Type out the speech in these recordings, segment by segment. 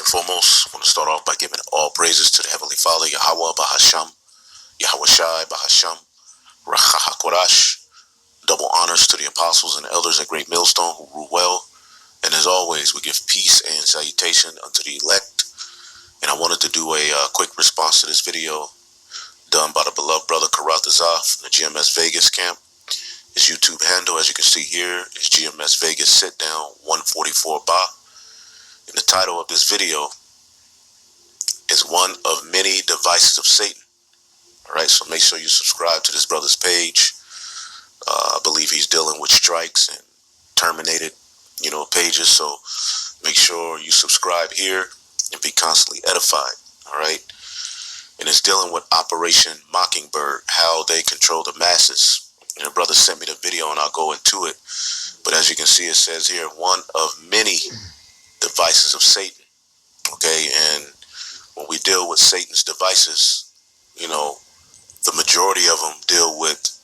foremost, I want to start off by giving all praises to the Heavenly Father, Yahweh Bahasham, Yahweh Shai Bahasham, Rachahakorash. Double honors to the apostles and elders at Great Millstone who rule well. And as always, we give peace and salutation unto the elect. And I wanted to do a quick response to this video done by the beloved brother Karat Azaf from the GMS Vegas camp. His YouTube handle, as you can see here, is GMS Vegas Sit Down 144 Ba. And the title of this video is One of Many Devices of Satan. All right, so make sure you subscribe to this brother's page. I believe he's dealing with strikes and terminated, pages. So make sure you subscribe here and be constantly edified. All right. And it's dealing with Operation Mockingbird, how they control the masses. And the brother sent me the video and I'll go into it. But as you can see, it says here, one of many devices of Satan. Okay. And when we deal with Satan's devices, the majority of them deal with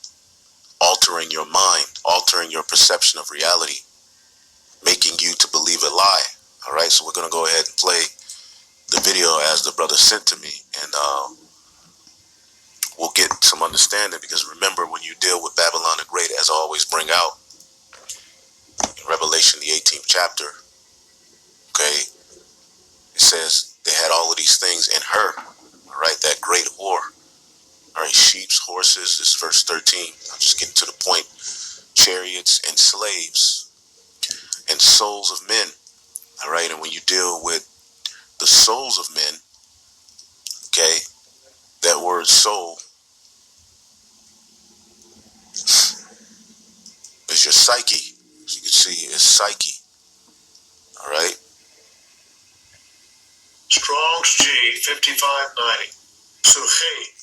altering your mind, altering your perception of reality, making you to believe a lie. All right, so we're going to go ahead and play the video as the brother sent to me, and we'll get some understanding, because remember, when you deal with Babylon the Great, as I always bring out in Revelation, the 18th chapter, okay, it says they had all of these things in her, all right, that great whore. All right, sheeps, horses, this is verse 13. I'm just getting to the point. Chariots and slaves and souls of men. All right, and when you deal with the souls of men, okay, that word soul is your psyche. As you can see, it's psyche. All right. Strong's G 5590. Suche.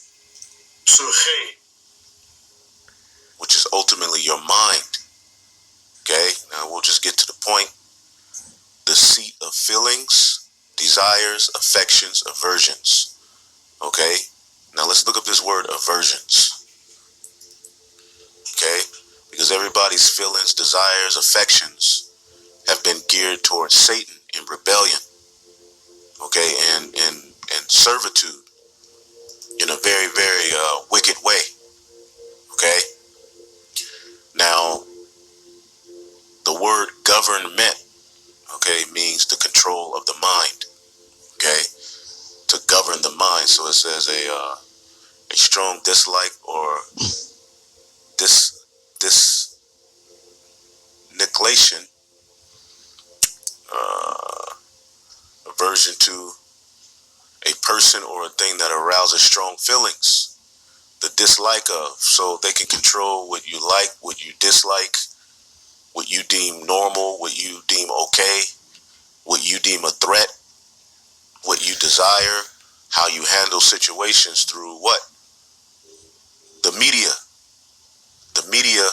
Which is ultimately your mind. Okay, now we'll just get to the point. The seat of feelings, desires, affections, aversions. Okay, now let's look up this word aversions. Okay, because everybody's feelings, desires, affections have been geared towards Satan in rebellion. Okay, and servitude in a very, very wicked way. Okay. Now, the word government, okay, means the control of the mind. Okay, to govern the mind. So it says a strong dislike or negation, aversion to a person or a thing that arouses strong feelings. The dislike of, so they can control what you like, what you dislike, what you deem normal, what you deem okay, what you deem a threat, what you desire, how you handle situations through what? The media. The media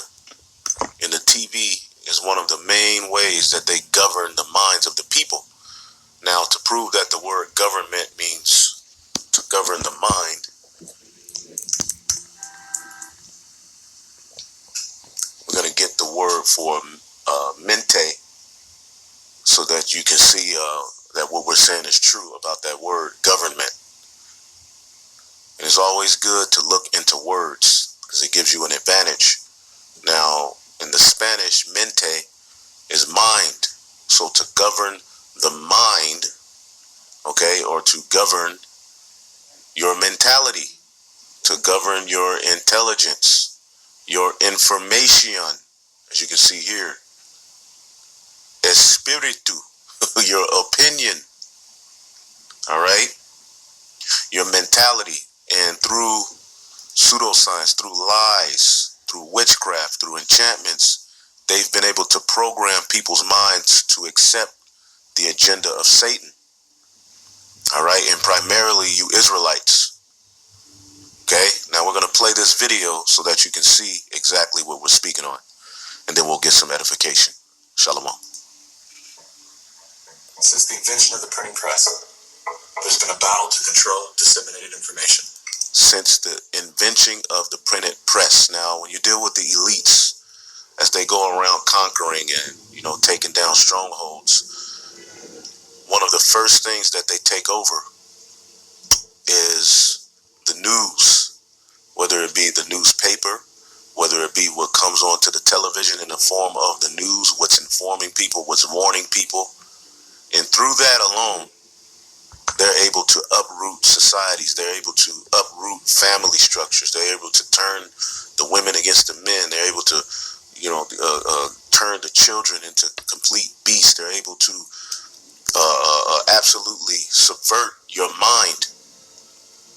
and the TV is one of the main ways that they govern the minds of the people. Now, to prove that the word government means to govern the mind, we're going to get the word for mente, so that you can see that what we're saying is true about that word government. And it's always good to look into words, because it gives you an advantage. Now, in the Spanish, mente is mind. So to govern the mind, okay, or to govern your mentality, to govern your intelligence, your information, as you can see here, espiritu, your opinion, all right, your mentality. And through pseudoscience, through lies, through witchcraft, through enchantments, they've been able to program people's minds to accept the agenda of Satan. All right, and primarily you Israelites. Okay, now we're going to play this video so that you can see exactly what we're speaking on, and then we'll get some edification. Shalom. Since the invention of the printing press, there's been a battle to control disseminated information. Since the invention of the printed press. Now, when you deal with the elites, as they go around conquering and, taking down strongholds, one of the first things that they take over is the news, whether it be the newspaper, whether it be what comes onto the television in the form of the news, what's informing people, what's warning people. And through that alone, they're able to uproot societies. They're able to uproot family structures. They're able to turn the women against the men. They're able to, turn the children into complete beasts. They're able to absolutely subvert your mind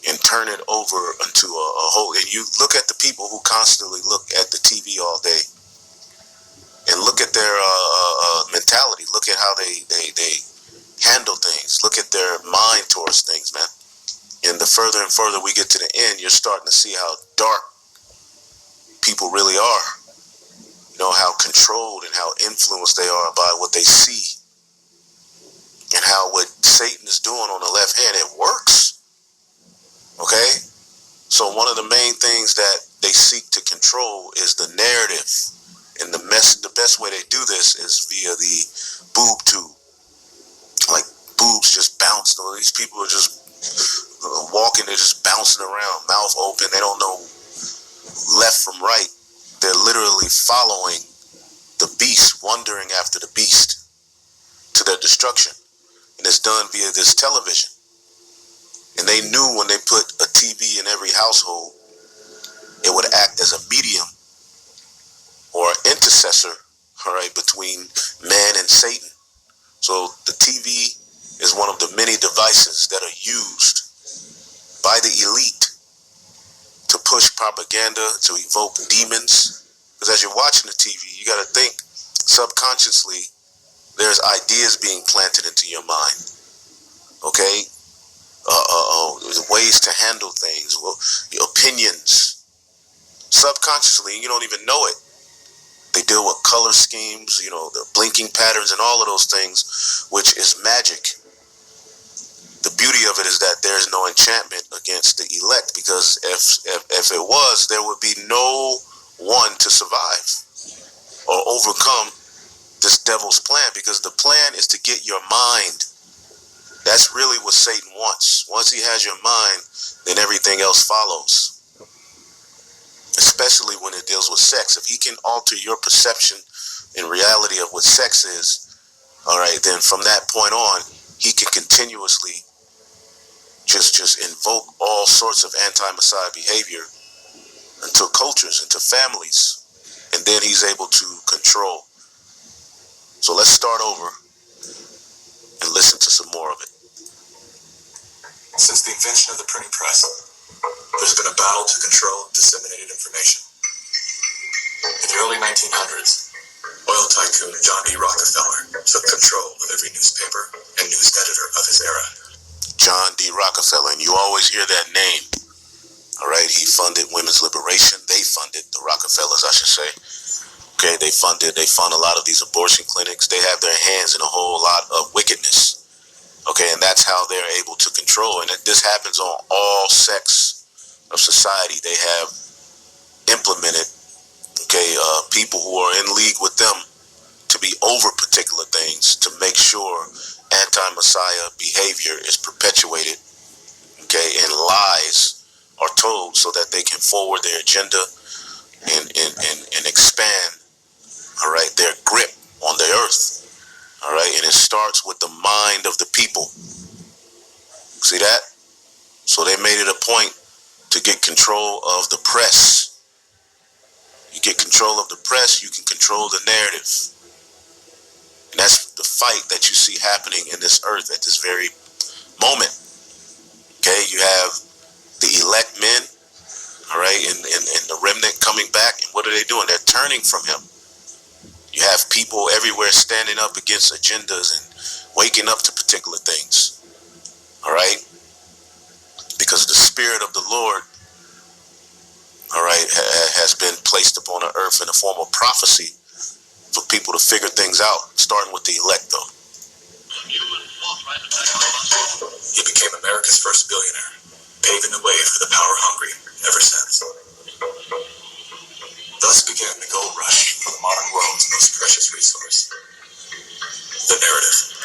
and turn it over into a whole. And you look at the people who constantly look at the TV all day and look at their mentality. Look at how they handle things. Look at their mind towards things, man. And the further and further we get to the end, you're starting to see how dark people really are. How controlled and how influenced they are by what they see. And how what Satan is doing on the left hand, it works. Okay? So one of the main things that they seek to control is the narrative. And the best way they do this is via the boob tube. Like boobs just bounce. These people are just walking, they're just bouncing around, mouth open. They don't know left from right. They're literally following the beast, wandering after the beast to their destruction. And it's done via this television. And they knew when they put a TV in every household, it would act as a medium or intercessor, all right, between man and Satan. So the TV is one of the many devices that are used by the elite to push propaganda, to evoke demons. Because as you're watching the TV, you got to think subconsciously there's ideas being planted into your mind. Okay? Ways to handle things, opinions. Subconsciously, you don't even know it. They deal with color schemes, the blinking patterns and all of those things, which is magic. The beauty of it is that there's no enchantment against the elect, because if it was, there would be no one to survive or overcome this devil's plan, because the plan is to get your mind. That's really what Satan wants. Once he has your mind, then everything else follows. Especially when it deals with sex. If he can alter your perception and reality of what sex is, all right, then from that point on, he can continuously just invoke all sorts of anti-Messiah behavior into cultures, into families, and then he's able to control. So let's start over and listen to some more of it. Since the invention of the printing press, there's been a battle to control disseminated information. In the early 1900s, oil tycoon John D. Rockefeller took control of every newspaper and news editor of his era. John D. Rockefeller, and you always hear that name. All right, he funded women's liberation. They funded, the Rockefellers, I should say. Okay, they fund a lot of these abortion clinics. They have their hands in a whole lot of wickedness. Okay, and that's how they're able to control. And this happens on all sects of society. They have implemented, people who are in league with them to be over particular things, to make sure anti-Messiah behavior is perpetuated, and lies are told so that they can forward their agenda and expand, all right, their grip on the earth. All right, and it starts with the mind of the people. See that? So they made it a point to get control of the press. You get control of the press, you can control the narrative. And that's the fight that you see happening in this earth at this very moment. Okay, you have the elect men, all right, and the remnant coming back. And what are they doing? They're turning from him. You have people everywhere standing up against agendas and waking up to particular things. All right? Because the Spirit of the Lord, all right, has been placed upon the earth in the form of prophecy for people to figure things out, starting with the elect, though. He became America's first billionaire, paving the way for the power-hungry ever since. Thus began the gold rush for the modern world's most precious resource, the narrative.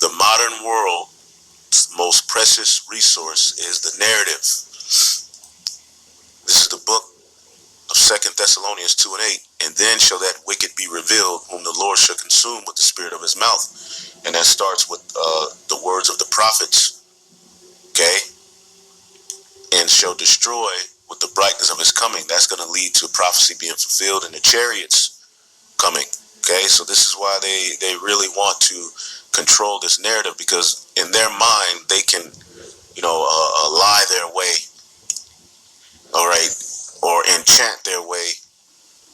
The modern modern world's most precious resource is the narrative. This is the book of 2 Thessalonians 2 and 8. And then shall that wicked be revealed, whom the Lord shall consume with the spirit of his mouth. And that starts with the words of the prophets. Okay? And shall destroy with the brightness of his coming. That's going to lead to prophecy being fulfilled and the chariots coming. Okay? So this is why they really want to control this narrative, because in their mind, they can, lie their way. All right? Or enchant their way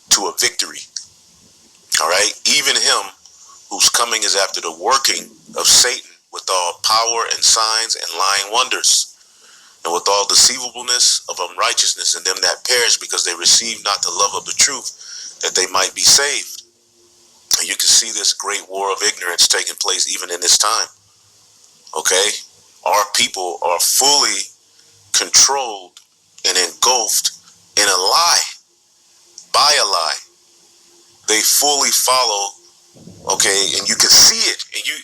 to a victory. All right? Even him whose coming is after the working of Satan with all power and signs and lying wonders, and with all deceivableness of unrighteousness in them that perish, because they receive not the love of the truth, that they might be saved. And you can see this great war of ignorance taking place even in this time. Okay? Our people are fully controlled and engulfed in a lie, by a lie. They fully follow, okay, and you can see it, and you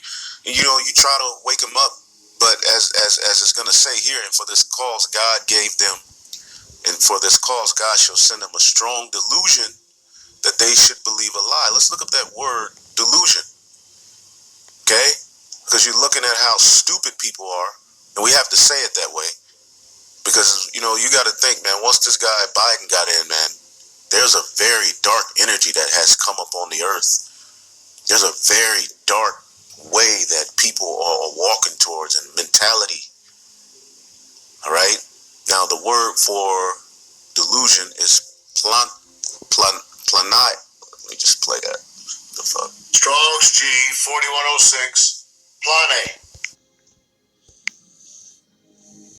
try to wake them up, but as it's going to say here, and for this cause God gave them, and for this cause God shall send them a strong delusion, that they should believe a lie. Let's look up that word, delusion, okay? Because you're looking at how stupid people are, and we have to say it that way, because, you got to think, man, once this guy Biden got in, man, there's a very dark energy that has come up on the earth. There's a very dark way that people are walking towards, and mentality. All right? Now, the word for delusion is planai. Let me just play that. The fuck? Strong's G 4106. Plane.